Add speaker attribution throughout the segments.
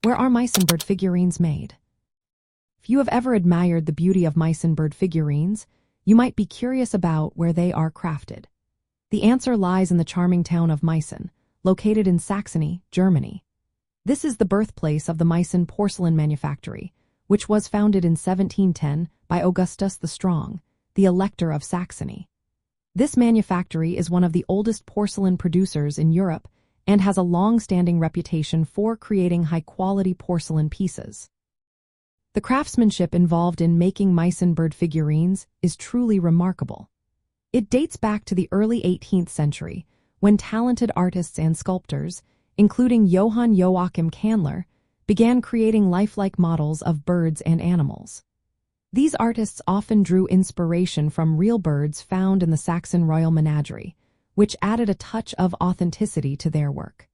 Speaker 1: Where are Meissen figurines made? If you have ever admired the beauty of Meissen figurines, you might be curious about where they are crafted. The answer lies in the charming town of Meissen, located in Saxony, Germany. This is the birthplace of the Meissen Porcelain Manufactory, which was founded in 1710 by Augustus the Strong, the Elector of Saxony. This manufactory is one of the oldest porcelain producers in Europe and has a long-standing reputation for creating high-quality porcelain pieces. The craftsmanship involved in making Meissen figurines is truly remarkable. It dates back to the early 18th century, when talented artists and sculptors, including Johann Joachim Candler, began creating lifelike models of birds and animals. These artists often drew inspiration from real birds found in the Saxon royal menagerie, which added a touch of authenticity to their work.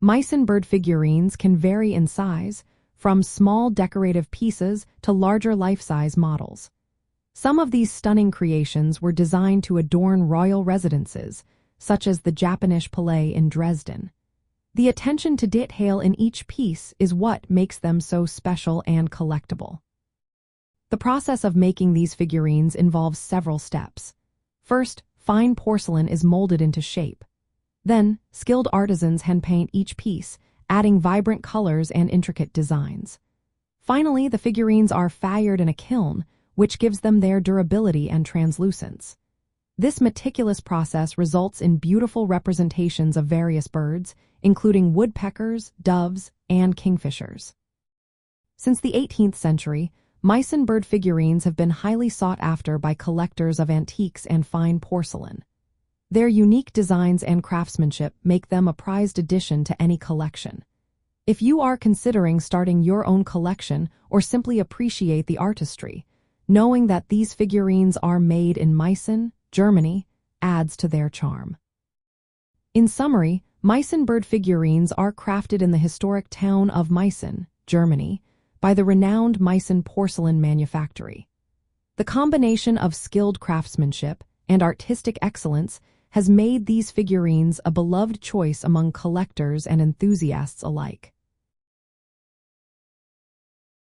Speaker 1: Meissen figurines can vary in size, from small decorative pieces to larger life-size models. Some of these stunning creations were designed to adorn royal residences, such as the Japanese Palais in Dresden. The attention to detail in each piece is what makes them so special and collectible. The process of making these figurines involves several steps. First, fine porcelain is molded into shape. Then, skilled artisans hand-paint each piece, adding vibrant colors and intricate designs. Finally, the figurines are fired in a kiln, which gives them their durability and translucence. This meticulous process results in beautiful representations of various birds, including woodpeckers, doves, and kingfishers. Since the 18th century, Meissen figurines have been highly sought after by collectors of antiques and fine porcelain. Their unique designs and craftsmanship make them a prized addition to any collection. If you are considering starting your own collection or simply appreciate the artistry, knowing that these figurines are made in Meissen, Germany, adds to their charm. In summary, Meissen figurines are crafted in the historic town of Meissen, Germany, by the renowned Meissen Porcelain Manufactory. The combination of skilled craftsmanship and artistic excellence has made these figurines a beloved choice among collectors and enthusiasts alike.